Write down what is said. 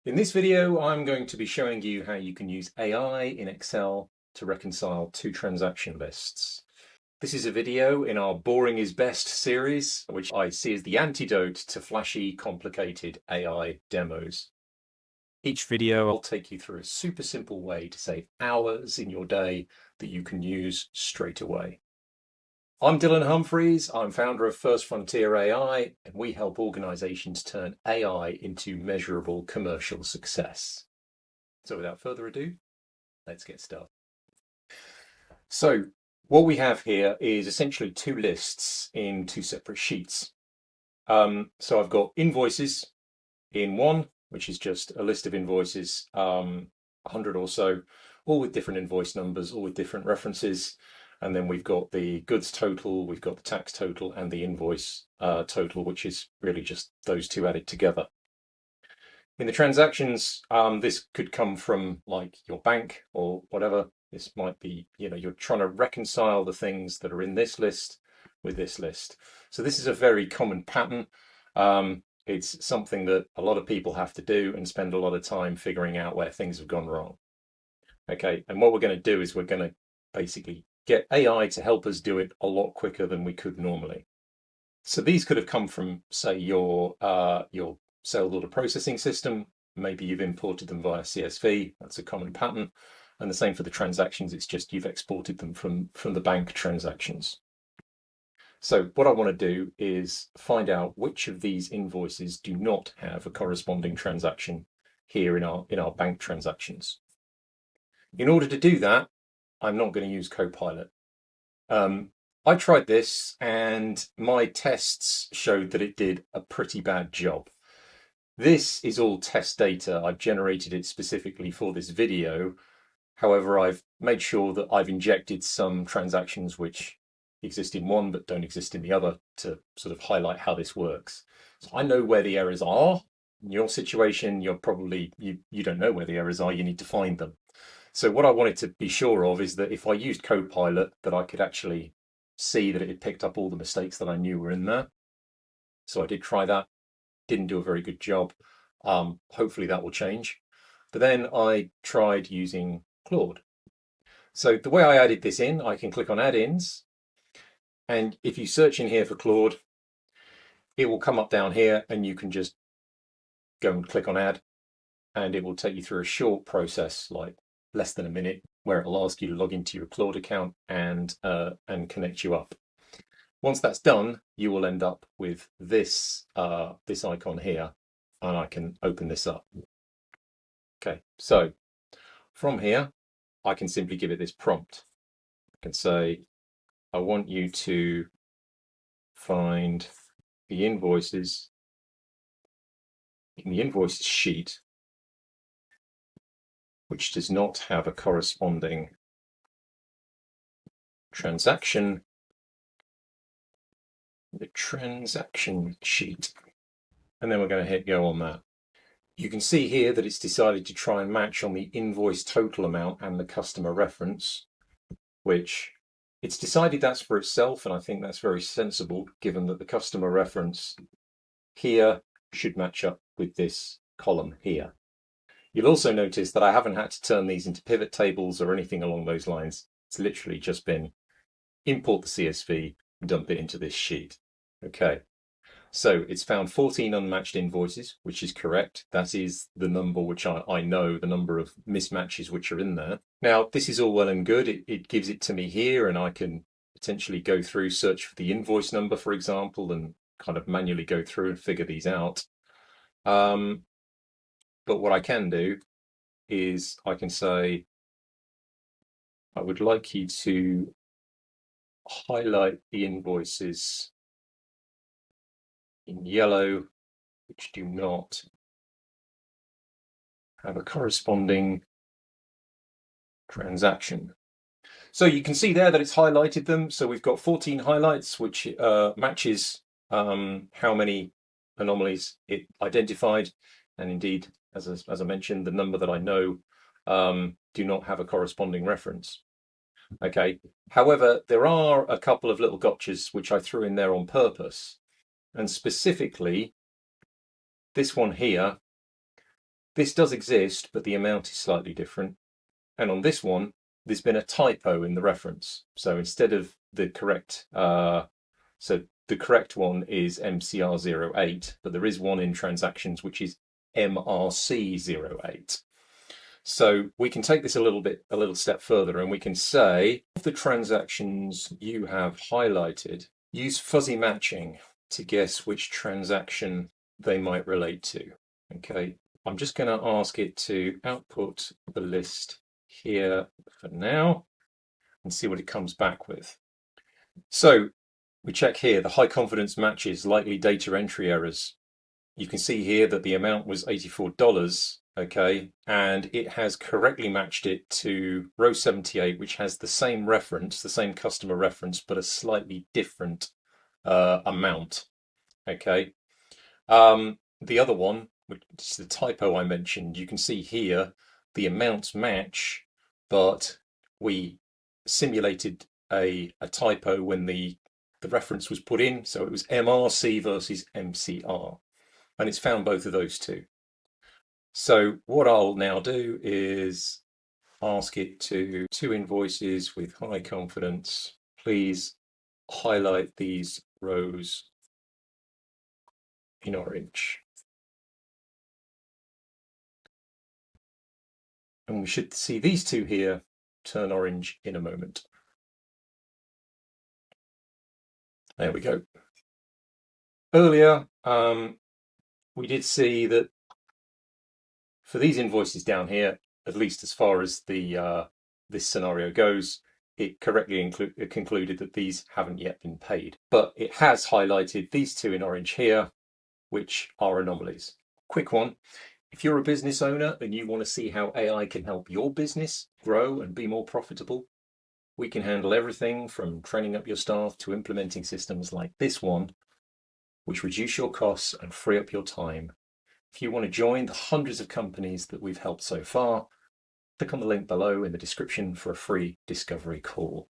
In this video, I'm going to be showing you how you can use AI in Excel to reconcile two transaction lists. This is a video in our Boring is Best series, which I see as the antidote to flashy, complicated AI demos. Each video, I'll take you through a super simple way to save hours in your day that you can use straight away. I'm Dylan Humphreys, I'm founder of First Frontier AI, and we help organizations turn AI into measurable commercial success. So without further ado, let's get started. So what we have here is essentially two lists in two separate sheets. So I've got invoices in one, which is just a list of invoices, 100 or so, all with different invoice numbers, all with different references. And then we've got the goods total, we've got the tax total, and the invoice total, which is really just those two added together. In the transactions, this could come from like your bank or whatever. This might be, you're trying to reconcile the things that are in this list with this list. So this is a very common pattern. It's something that a lot of people have to do and spend a lot of time figuring out where things have gone wrong. Okay, and what we're going to do is we're going to basically get AI to help us do it a lot quicker than we could normally. So these could have come from, say, your sales order processing system. Maybe you've imported them via CSV. That's a common pattern. And the same for the transactions. It's just you've exported them from the bank transactions. So what I want to do is find out which of these invoices do not have a corresponding transaction here in our bank transactions. In order to do that, I'm not going to use Copilot. I tried this and my tests showed that it did a pretty bad job. This is all test data. I've generated it specifically for this video. However, I've made sure that I've injected some transactions which exist in one but don't exist in the other to sort of highlight how this works. So I know where the errors are. In your situation, you're probably, you don't know where the errors are, you need to find them. So what I wanted to be sure of is that if I used Copilot, that I could actually see that it had picked up all the mistakes that I knew were in there. So I did try that, didn't do a very good job. Hopefully that will change. But then I tried using Claude. So the way I added this in, I can click on add-ins. And if you search in here for Claude, it will come up down here and you can just go and click on add and it will take you through a short process, like less than a minute, where it'll ask you to log into your Claude account and connect you up. Once that's done, you will end up with this this icon here, and I can open this up. Okay, so from here, I can simply give it this prompt. I can say, I want you to find the invoices in the invoice sheet which does not have a corresponding transaction in the transaction sheet. And then we're going to hit go on that. You can see here that it's decided to try and match on the invoice total amount and the customer reference, which it's decided that's for itself, and I think that's very sensible given that the customer reference here should match up with this column here. You'll also notice that I haven't had to turn these into pivot tables or anything along those lines. It's literally just been import the CSV, dump it into this sheet. Okay, so it's found 14 unmatched invoices, which is correct. That is the number which I know, the number of mismatches which are in there. Now, this is all well and good. It gives it to me here, and I can potentially go through, search for the invoice number, for example, and kind of manually go through and figure these out. But what I can do is I can say, I would like you to highlight the invoices in yellow, which do not have a corresponding transaction. So you can see there that it's highlighted them. So we've got 14 highlights, which matches how many anomalies it identified. And indeed, as I mentioned, the number that I know do not have a corresponding reference. Okay. However, there are a couple of little gotchas which I threw in there on purpose. And specifically, this one here This does exist, but the amount is slightly different. And on this one, there's been a typo in the reference. So instead of the correct, so the correct one is MCR08, but there is one in transactions which is MRC08. So we can take this a little step further, and we can say, of the transactions you have highlighted, use fuzzy matching to guess which transaction they might relate to. Okay, I'm just going to ask it to output the list here for now and see what it comes back with. So we check here the high confidence matches, likely data entry errors. You can see here that the amount was $84, okay, and it has correctly matched it to row 78, which has the same reference, the same customer reference, but a slightly different amount, okay. The other one, which is the typo I mentioned, you can see here the amounts match, but we simulated a typo when the reference was put in, so it was MRC versus MCR. And it's found both of those too. So what I'll now do is ask it to two invoices with high confidence. Please highlight these rows in orange. And we should see these two here turn orange in a moment. There we go. Earlier, we did see that for these invoices down here, at least as far as the this scenario goes, it correctly concluded that these haven't yet been paid. But it has highlighted these two in orange here, which are anomalies. Quick one. If you're a business owner and you want to see how AI can help your business grow and be more profitable, we can handle everything from training up your staff to implementing systems like this one, which reduce your costs and free up your time. If you want to join the hundreds of companies that we've helped so far, click on the link below in the description for a free discovery call.